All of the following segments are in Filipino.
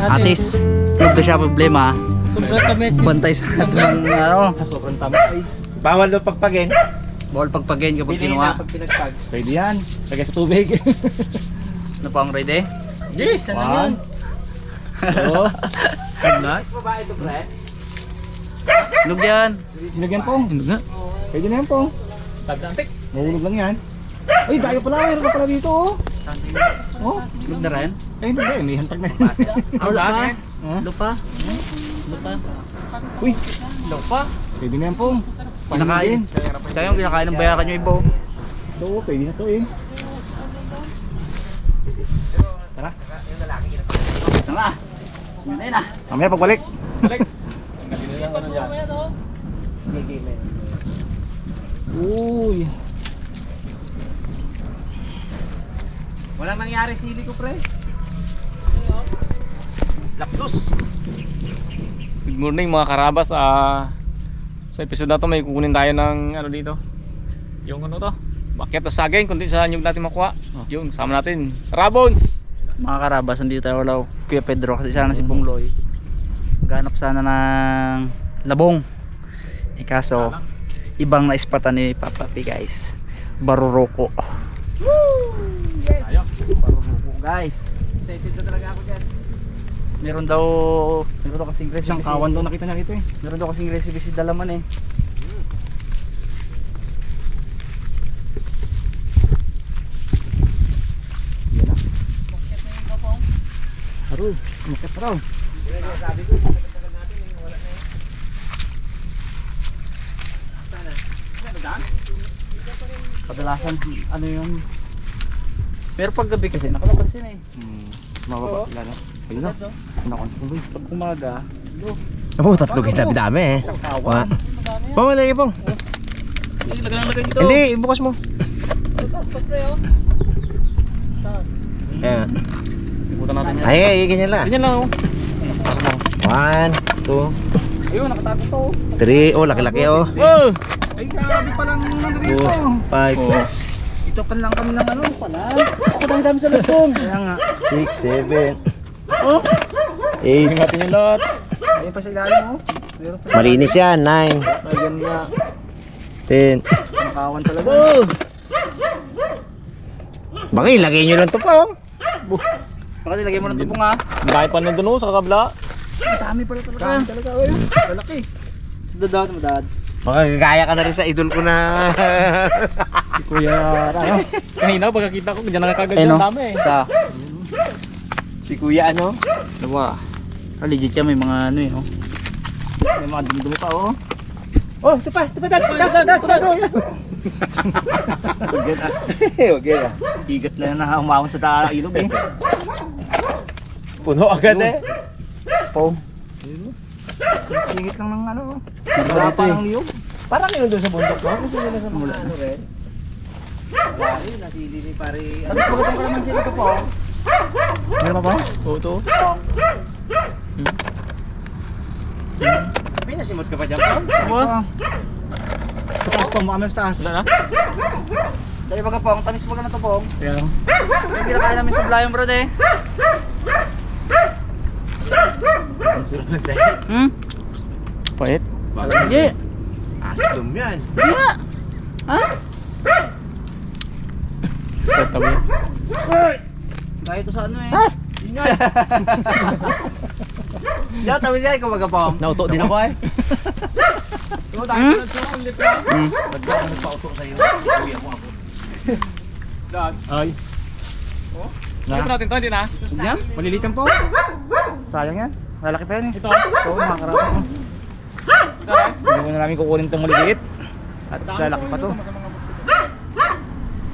At least, huwag na siya problema. Sobrang tamis. Bantay sa ating ano. Sobrang tamis ay. Bawal daw pagpagin. Bawal pagpagin kapag Bilhin ginawa. na pag pinagpag. Pwede yan. Lagay sa tubig. Ano pa ang ready? Yes, ano yan? Oo. Kagnas. Babae to, pre. Lug yan. Nilagyan pong. Lug nga. Pwede na yan pong. Tagdantik. Mahulog lang yan. Ay, dayo pala. Mayroon pa pala dito oh. Oh. Lug na rin. Ay, hindi ba? May hantag na. Wala pa. Huh? Lupa. Lupa. Uy. Lupa. Pwede na yan pong. Kinakain. Sayang kinakain ng bayakan nyo iba. Oo, pwede na to eh. Tara. Tama. Ayun na. Mamaya pagbalik. Balik. Uy. Walang nangyari sili ko, pre. Lapdos. Good morning mga karabas. Sa episode na to may kukunin tayo ng ano dito. Yung ano to? Bakit to saging kundi sa nyug natin makuha. Yung sama natin. Rabons. Mga karabas, nandito tayo wala Kuya Pedro kasi sana si Bongloy. Ganap sana ng labong. Kaso ibang naispatan ni Papa P guys. Baruroko. Tayo. Baruroko guys. Excited na talaga ako dyan. Meron daw kasing recipe. Isang kawan daw nakita niya ito eh. Meron daw kasing recipe si Dalaman eh. Yan na. Haro, umakyat pa raw. Sabi ko, tagal natin, wala na yun. Sana. Ano daan? Kadalasan ano yun. Pero pag gabi kasi nakalabas yun eh. Mababa sila no. Ayun na. Nakontuloy. Pag umaga, Oo, tatlo dami eh. Wa. Pong, lagi pong. Lagay dito. Hindi, ibukas mo. Ayan. Ibutan natin yan. Ay, ganyan lang. Ganyan lang oh. 1, 2, Ayun, nakatago to. 3. Oh, laki-laki oh. Oh! Ay, grabe palang nandito. 4, 5, Ito pa lang kami ng ano. ako dami sa lagong. Kaya nga. 6, 7, Oh! 8. Tingnan natin yung lot. Ayun pa sa ilalim oh. Meron pa. Malinis yan. 9, Ayan nga. 10. Ang kawan talaga. Oh! Baka ilagay nyo lang to pa oh. Bakit ilagay mo ng tubong ha? Ang dahil pa nandun oh, sa kabla. Ang dami pala talaga. Kawan talaga. Ayun. Lalaki. Dadaan mo dad. Baka gagaya ka na rin sa idol ko na. Si Kuya Rano. Kanina pagkakita ko, ganyan nakakagad Ayun yung no? dami eh. Isa. Si Kuya ano? Dalawa. Legit yan, may mga ano eh. Oh. May mga dumi pa oh. Oh, ito pa, das. Huwag ah. Huwag yan ah. Higat na yan na umahon sa daan ilog eh. Puno agad eh. Po. Singit lang ng ano. Hindi Wala dito pa eh. ng liyog. Parang yun doon sa bundok ko. Gusto nila sa mga ano rin. Wala nasili ni pare. Tapos pagkatang ka naman sila ito po. Meron pa ba? Oo to. Pinasimot ka pa dyan pa? Diba? Sa taas pa, mga sa taas. Wala na? Dali baga po, ang tamis baga na ito po. Kaya lang. Yung kinakain namin sa Blayong brad eh. Ang sarap ng sa'yo. Hmm? Pait. Hindi. Asdom yan. Hindi nga. Ha? Sa tabi. Dahil ito sa ano eh. Hindi ako tamis yan, ikaw baga po. Nauto din ako eh. Hmm? Hmm. Ba't ba ako nagpauto sa'yo? Uwi ako. Dad. Ay. Ito natin to, hindi na? Yan? Malilitan po. Sayang yan. Lalaki pa yan eh. Ito. Oo, mga karapas mo. Ito eh. Hindi mo na namin kukunin itong maliliit. At lalaki pa to.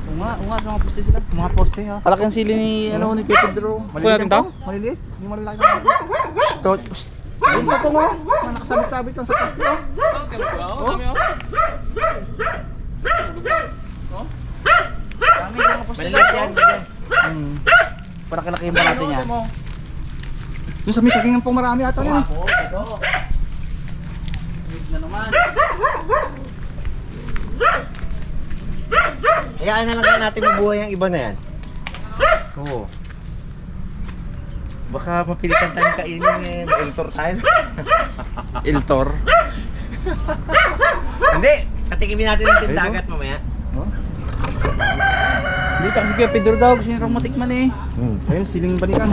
Oo nga, sa mga puste sila. Mga poste ha. Palaki ang sili ni, ano, ni Kuya Pedro. Kuya natin to? Maliliit. Yung malalaki na. Ito, Ayun pa po mo. Mga nakasabit-sabit lang sa poste oh. Oo, dami oh. kami sa mga puste Malilit yan. Para kalaki ba natin yan? Doon sa may saging pong marami ata yan. Oo, ito. Wait na naman. Hayaan na lang natin mabuhay ang iba na yan. Oo. Baka mapilitan tayong kainin eh. Eltor tayo. Iltor. Hindi. Katikimin natin ng tindagat mamaya. Hindi kasi Kuya Pedro daw. Gusto niya matikman eh. Ayun, siling balikan.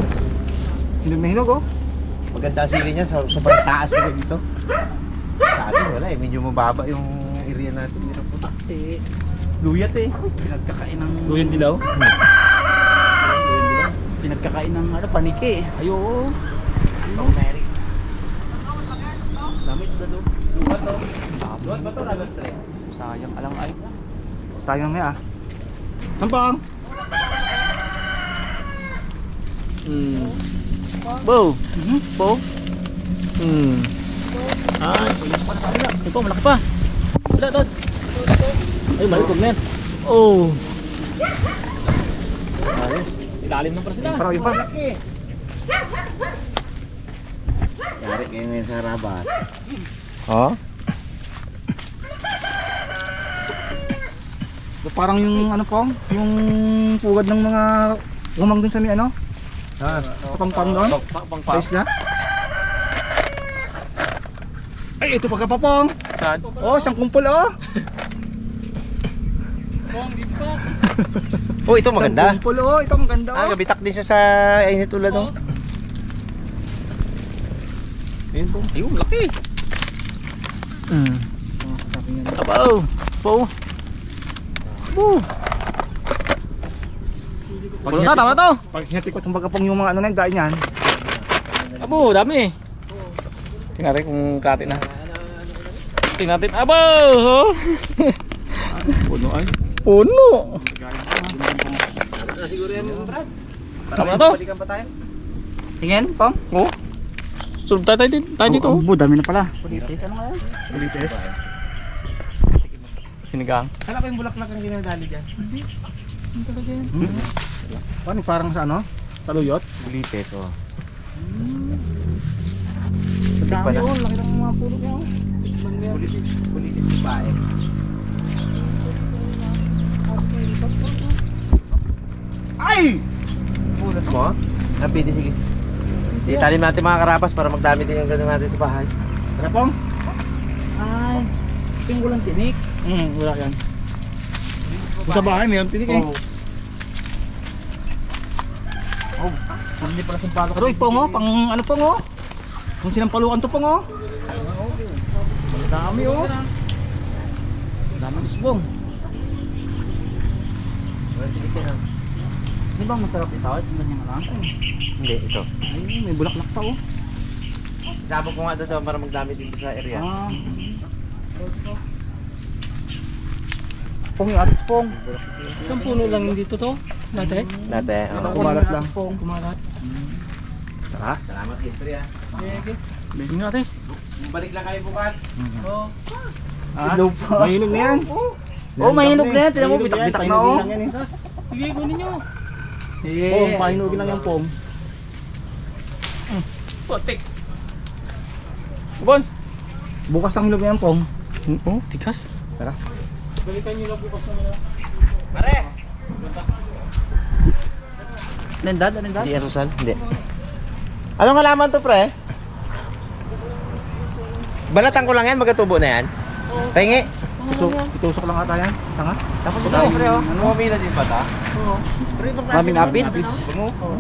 Hindi mahinog oh. Maganda sili niya. Sobrang taas kasi dito. Sa atin wala eh. Medyo mababa yung area natin. Hirap po. Luyat eh. Pinagkakain ng... Luyan dilaw. Pinagkakain ng ano, paniki. Ayo. Damit na doon. Doon ba ito lagot tre? Sayang alang ay. Sayang na ah. Sampang. Bo. Bo. Ah, ito malaki pa. Wala doon. Ay, malikog na yan. Oh. Ayos. Ilalim na pala sila. Parang iba. Yari kayo ngayon sa Rabas. Oh. Parang yung ano po, yung pugad ng mga umang dun sa may ano? Sa pangpang doon? Sa isla? Ay, ito pagkapapong! Saan? Oh, isang kumpul oh! Oh, ito maganda. Isang kumpul oh, ito ang ganda oh! Gabitak din siya sa init ulan oh. Ayun po. Ayun, laki. Abaw. Po. Po. Puno na, tama na to. Pag hinatikot yung pagkapong yung mga ano na yung dahil niyan. Abo, dami. Tingnan natin kung kati na. Tingnan natin. Abaw. Puno ay. Puno. Siguro yan mo, Brad. Tama na to. Balikan pa tayo. Tingin, Pong. Oh. Sunod tayo dito. Oh, dami na pala. Pulitis, ano kaya? Ulises. Sinigang. Kala ko yung bulaklak ang dinadali dyan. Paano parang sa ano? Taluyot? Bulites oh. Dami yun, laki ng mga puno niya. Bulites babae. Ay! Pulat mo? Pwede sige. Italim natin mga karapas para magdami din yung gano'n natin sa bahay. Ano pong? Ay, yung walang tinik. Wala yan. Sa bahay mayroon tinik eh. Oh, hindi pala sampalo. Aroy, pong oh, pang ano pong oh. Kung sinampalukan to pong oh. Dami oh. Daming isbong. Di ba masarap ito? Ito ganyan nga lang. Hindi, ito. Ay, may bulaklak pa oh. Isabog ko nga doon para magdami dito sa area. Pong yung atis pong. Isang puno lang dito to. Dati. Dati, Kumalat lang. Pong. Kumalat. Tara. Salamat, Jeffrey ah. Tingnan natin. Balik lang kayo bukas. Oh. Itlog pa. Mahinog na yan. Oh, mahinog na yan. Tinan mo, bitak-bitak na oh. Sige, kunin nyo. Pong, pahinugin lang yung pong. Putik. Bons. Bukas ang hinog na yan pong. Oh, tikas. Tara. Balikan nyo lang bukas na. Pare! Lendad, lendad. Hindi, Arusal? Hindi. Anong halaman to, pre? Balatan ko lang yan, magkatubo na yan. Pengi. Itusok lang ata yan. Sanga. Tapos ito, pre, oh. Ano mabila din pa ta? Oo. Pero ibang Maraming aphids. Bungo.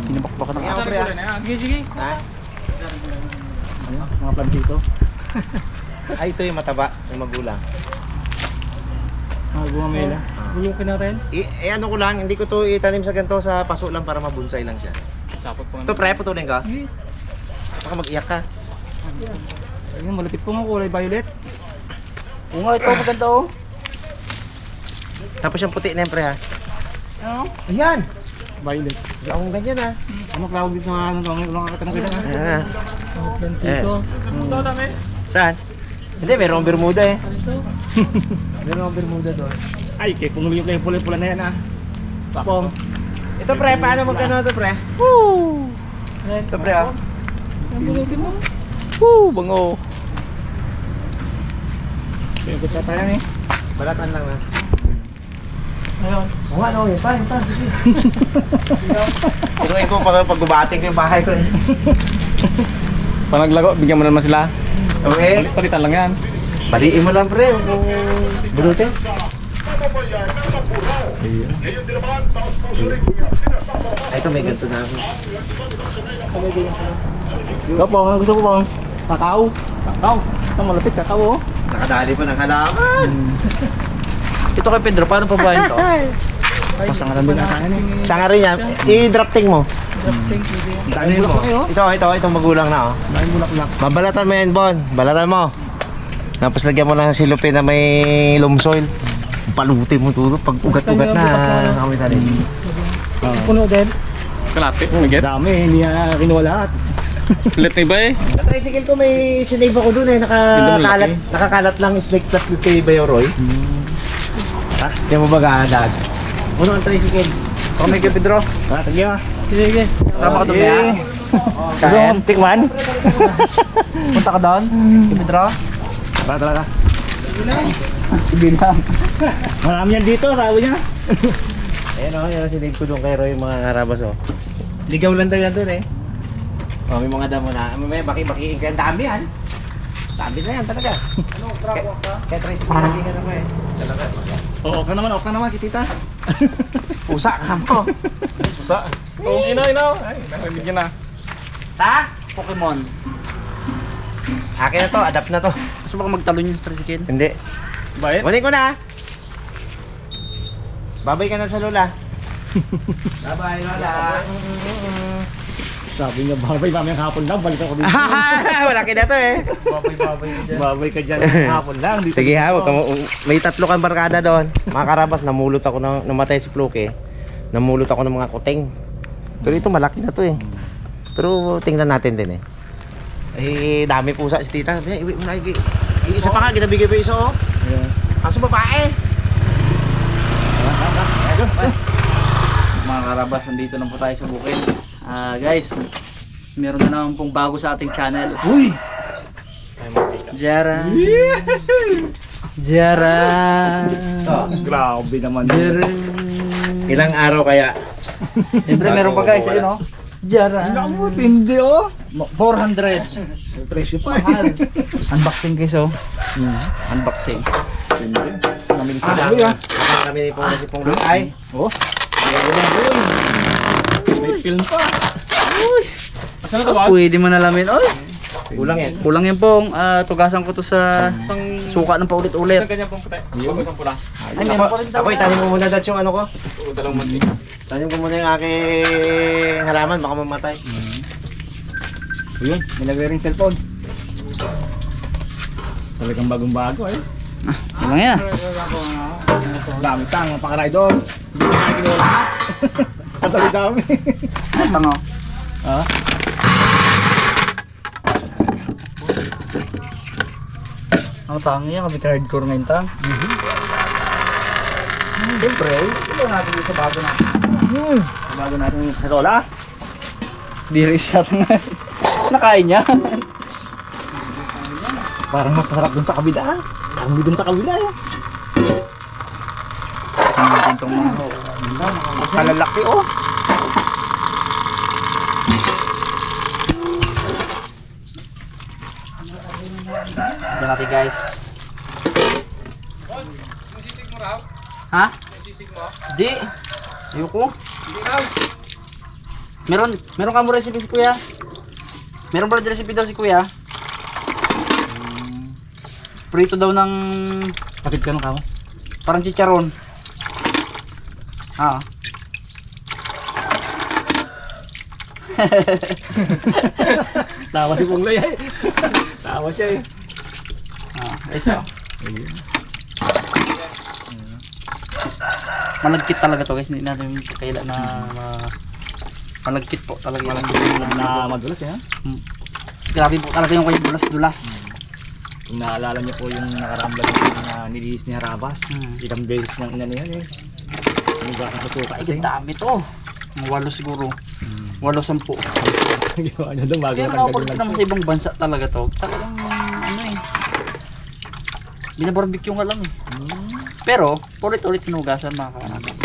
Pinabakbakan ng Tingnan ko, pre, ah. Sige, sige. Ha? Ayun, mga plantito. Ay, ito yung mataba, yung magulang. Mga gumamela. Bulukin na rin. Ano ko lang, hindi ko to itanim sa ganito sa paso lang para mabunsay lang siya. Sapot po. Ito, pre, putulin ka. Sige. Baka mag-iyak ka. Ayun, malapit po nga kulay violet. Oo nga, ito maganda oh. Tapos yung puti na yan, pre, ha? Ano? Ayan! Violet. Hindi akong ganyan, ha? Ano klawag dito sa ano? Walang kakatanong kita na. Ayan, Dito. Ito dami. Saan? Hindi, mayroong Bermuda eh. Dito. Mayroong Bermuda doon. Ay, kay pumuli yung pula-pula na yan ah. Pong. Ito, pre, paano magkano ito, pre? Woo! Ito, pre, ha? Ang bulutin mo. Woo! Bango. Yung kita tayo eh. Balatan lang na. Ngayon. Oo nga, no, yun pa. Turuin ko pag-gubating ko yung bahay ko. Pag naglago, bigyan mo na naman sila. Okay. Palitan lang yan. Baliin mo lang pre, kung bulutin. Ay, ito may ganito na ako. Ikaw po, ano gusto mo po? Kakao. Kakao. Ito malapit, kakao oh. Nakadali pa ng halaman. Ito kay Pedro, paano pa ba ito? Pasangalan din ang kanin eh. Siya nga rin yan, i-drafting mo. Dami mo kayo. Ito magulang na oh. Dami bulak-bulak. Babalatan mo yan, Bon. Balatan mo. Tapos lagyan mo ng silupin na may loam soil. Palutin mo ito pag ugat-ugat na kami tayo. Puno din. Kalapit, maget. Dami, hindi na kinuha lahat. Sulit na iba eh. Sa tricycle ko may sinave ako dun eh. Nakakalat lang snake plat kay Bayoroy. Ha? Kaya mo ba gadag? Puno ang tricycle. Ako may kay Pedro. Tagya. Sige. Sama ka doon Yeah. kaya. Gusto mo tikman? Punta ka doon. Kay Pedro. Tara talaga. Sige lang. Marami yan dito, sabi niya. Ayan o, yan sinave ko dun kay Roy mga karabas o. Ligaw lang daw yan dun eh. Oh, may mga damo na. May baki-bakiin ka. Ang dami yan. Dami na yan talaga. Ano, trapo ka? Kaya tricycle lagi ka naman eh. Talaga. Oo, okay naman, kitita. Pusa ka mo. Pusa. Oh, inaw. Ay, nakabigyan na. Ta? Pokemon. Akin na to, adapt na to. Gusto mo ka magtalon yung sa tricycle? Hindi. Bayit? Kunin ko na. Babay ka na sa lola. Babay lola. Sabi niya, babay mamayang hapon lang, balik ako dito. Wala ka na to eh. Babay ka dyan. Babay ka dyan, hapon lang. Dito Sige ha, may 3 kang barkada doon. Mga karabas, namulot ako namatay si Floke. Namulot ako ng mga kuting. Pero ito malaki na to eh. Pero tingnan natin din eh. Eh, dami pusa si tita. Iwi mo na, isa pa nga, kinabigay pa isa oh. Kaso babae. Mga karabas, nandito na po tayo sa bukid. Guys, meron na naman pong bago sa ating channel. Uy! Jara! Jara! Grabe naman. Ilang araw kaya? Siyempre meron pa guys, ayun oh. Jara! Naku, tindi oh. 400! May presyo pa Mahal! Unboxing guys oh. Unboxing. Namili ka dami ah. Kapag kami ni Pong si Pong ay. Oh, may film pa. Saan na ito ba? Pwede mo nalamin. Oy! Kulang yan. Kulang yan pong. Tugasan ko to sa Isang suka ng paulit-ulit. isang ganyan pong puti. Bago isang pula. Ay, meron pa rin Ako itanim mo muna dad yung ano ko. Oo, dalawang manti. Tanim ko muna yung aking halaman, baka mamatay. Yun, may nagre-ring cellphone. Talagang bagong-bago eh. Kulang yan. Dami tang, mga pang-rider. Hindi na kaya kinuha lahat. Katali-dami. Ay, tango. Ha? Ang tango yan, kami ka-hardcore ngayon tang. Siyempre, ito natin yung sa bago natin. Bago natin sa lola. Di reset nga. Nakain niya. Parang mas masarap dun sa kabila. Dami dun sa kabila eh. Saan natin itong mga Kalalaki oh. Ito natin guys. Ha? Di. Ayoko. Meron ka mo recipe si kuya? Meron pala recipe daw si kuya? Prito daw ng Kapit ka ng kamo. parang chicharon. Ah. Tawa si Pungloy eh. Tawa siya eh. Isa. Malagkit talaga to guys, hindi natin kaila na malagkit po talaga yung Na madulas eh ha. grabe po talaga yung kanyang dulas-dulas. Kung naalala niyo po yung nakaraang vlog na nilihis ni Harabas. Ilang beses niyang inano yan eh. Sinugasan ko suka Ay, dami to. Mga 8 siguro. 8-10. Ginawa niya doon bago Kaya natanggal nakakulit yung naman sa ibang bansa talaga to. Talagang ano eh. Binabarbecue nga lang eh. Pero, ulit-ulit tinugasan mga kanakas.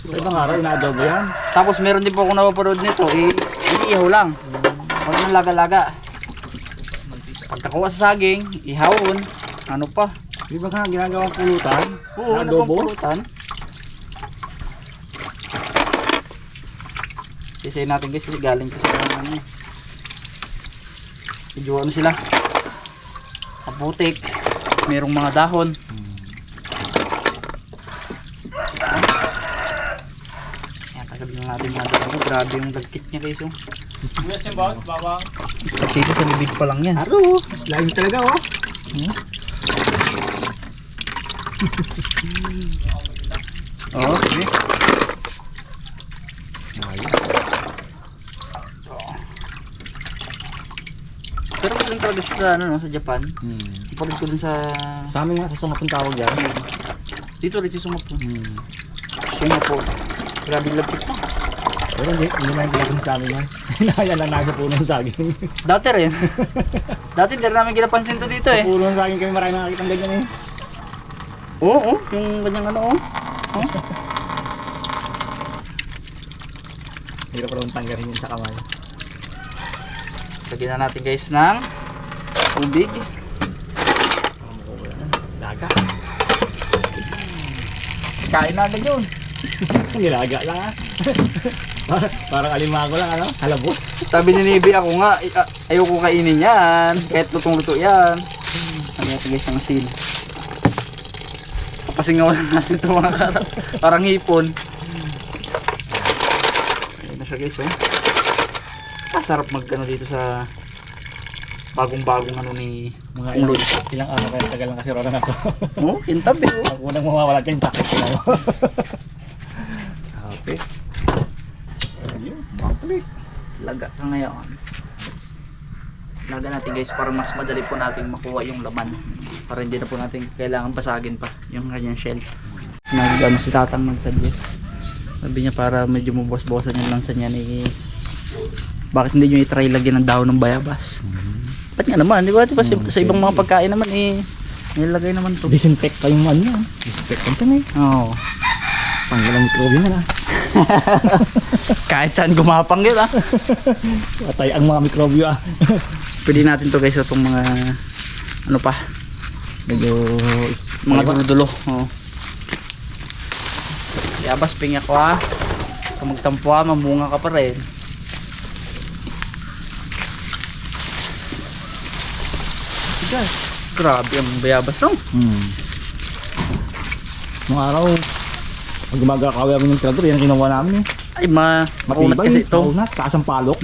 Sa ibang araw, ina-adobo yan. Tapos meron din po akong napapanood nito, iihaw lang. Wala nang laga-laga. Pagkakuha sa saging, ihawon. Ano pa? Di ba nga ginagawang pulutan? Oo, ano pang pulutan? Sisayin natin guys kasi galing kasi ano. Medyo ano sila? Kaputik. Merong mga dahon. Ayan, tagalin lang natin mga dahon. Grabe yung lagkit niya guys. Yes, yung boss, bawang. Kasi sa bibig pa lang yan. Aro, slime talaga oh. Oo, sige. Pero magaling talaga siya sa, ano, no, sa Japan. Ipalit ko dun sa... Sa amin nga, sa sungapong tawag yan. Dito rin si Sungapon. Sungapon. Grabe lapit pa. Pero hindi na yung gilapin sa amin yan. Hinahaya lang nasa puno ng saging. Dati rin. Dati hindi rin namin ginapansin to dito eh. Puno ng saging kami marami nakakitang ganyan eh. Oo, yung ganyang ano oh. Hirap pa rin tanggalin yun sa kamay. Lagyan na natin guys ng tubig. Laga. Kain na agad yun. Nilaga lang ah. Parang alimango lang ano, halabos. Sabi ni Nibi ako nga, ayoko kainin yan. Kahit lutong-luto yan. Lagyan natin guys ang asin. Papasingawan natin ito mga karap. Parang hipon. Ayan na siya guys oh. Sarap magkano dito sa bagong-bagong ano ni Mga Uloy. ilang araw kaya tagal lang kasi rola na to. Oh, kintab eh oh. Ang unang mawawala dyan, takot ko na mo. Okay. Ayun, baklit. Laga ka ngayon. Laga natin guys para mas madali po natin makuha yung laman. Para hindi na po natin kailangan basagin pa yung kanyang shell. Nag-ano si tatang nag-suggest. Sabi niya para medyo mabos-bosan yung lansa niya ni... Bakit hindi nyo i-try lagyan ng dahon ng bayabas? Ba't nga naman, di ba? Diba sa ibang mga pagkain naman nilagay naman to. Disinfect pa yung ano yan. Disinfectant yan eh. Oo. Tanggal ang mikrobyo na ah. Kahit saan gumapang yun ah. Patay ang mga mikrobyo ah. Pwede natin to guys itong mga ano pa, Medyo... mga dulo-dulo. Oo. Bayabas, pinga ko ah. Kung magtampo ah, mamunga ka pa rin. Guys, grabe ang bayabas no. Nung araw, pag gumagakawi kami ng tractor, yan ang kinuha namin eh. Ay makunat kasi ito. Makunat, taas ang palok.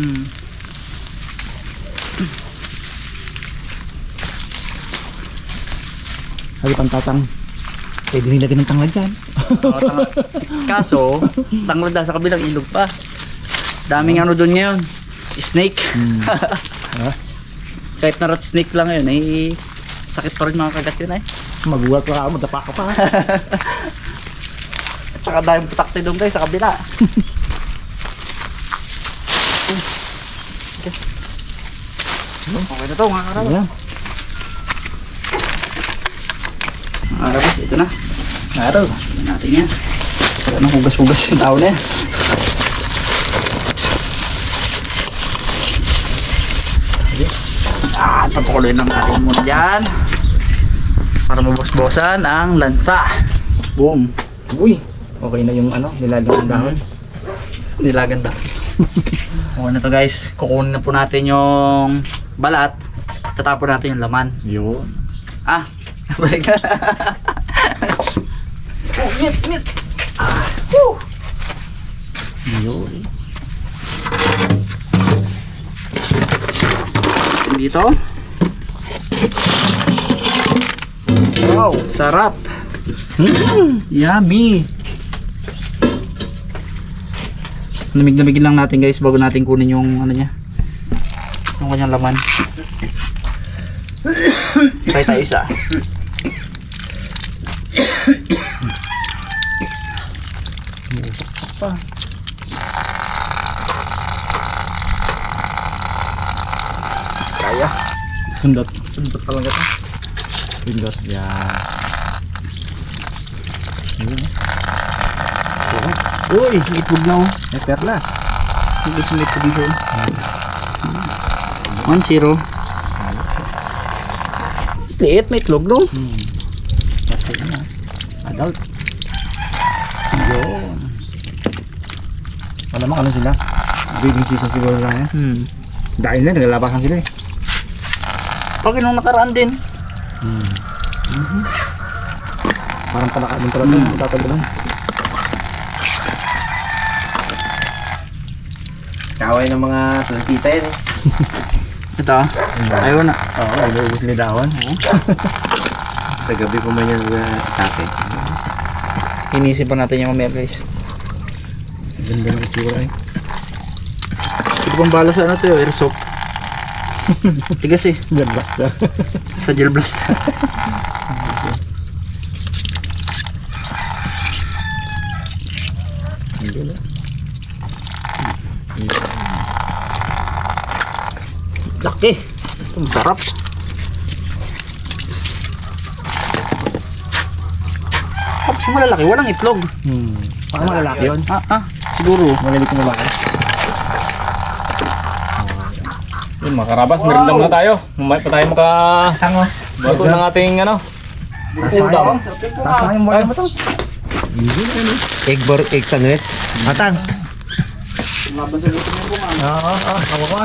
Sabi pang tatang, pwede nilagyan ng tanglad dyan. Oo, kaso, tanglad na sa kabilang ilog pa. Daming ano doon ngayon. Snake. Kahit na rat snake lang yun, sakit pa rin mga kagat yun eh. Magulat ka ako, madapa ka pa. At saka dahil putakte doon guys sa kabila. Guys. Okay na to mga karabas. Ayan. Mga karabas, ito na. Araw. Ito natin yan. Anong hugas-hugas yung tao na yan. Papakuloy ng ating muna dyan para mabos-bosan ang lansa. Boom. Uy, okay na yung ano, nilagang dahon. Nilaganda. Okay na to guys. Kukunin na po natin yung balat. Tatapon natin yung laman. Yun. Ah, balik na. Oh, meat. Ah, woo. Yun. Dito. Wow, sarap. Yummy. Lamig-lamigin lang natin guys bago natin kunin yung ano niya. Yung kanyang laman. Try tayo isa. Pa. Kaya. Sundot. Sundot pa lang ito. Sundot. Yan. Yun. Uy, itlog na oh. May perlas. Hindi sa may dito. 1-0. Liit, may itlog no? Kasi na. Adult. Yun. Alam mo ano sila? Breeding season siguro lang yan. Dahil na, naglalabasan sila eh. Pag nung nakaraan din. Parang palaka din pala doon. Tatagalan. Kaway ng mga plantita yan eh. Ito. Ayaw na. Oo, iluubos nila dawan. Sa gabi ko man yan atake. Inisip pa natin yung mamaya guys. Ganda ng itsura eh. Ito pang bala sa ano to yung airsoft. Tigas eh. Ganda basta. Sa gel blast. Laki. Ito masarap. Tapos malalaki, walang itlog. Baka malalaki yun. Siguro. Malilit na babae. Yun mga karabas, merinda muna tayo. Mamaya pa tayo Sango. bato ng ating ano. Ulam. Taas na yung mula mo to. Egg sandwich. Matang. Oo, ako ka.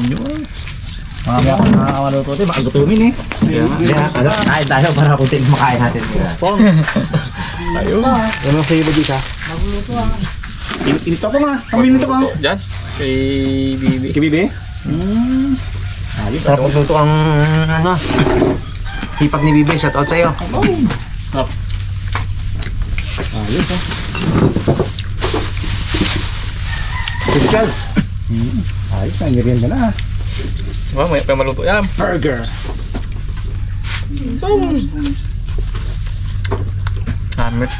Yun. Mga maluto ito, makagutumin eh. Kaya kain tayo para kunting makain natin. Pong. Tayo. Ano sa iyo ba di ka? Magluto ah. Inito ko nga. Kami nito pa. Diyan. Kay Bibi. Kibibi? Ayos. Sarap magluto ang ano. Hipag ni Bibi, shout out sa'yo. Ayos ah. Special. Ayos na, merienda na ah. Diba, may pa maluto yan. Burger. Amit.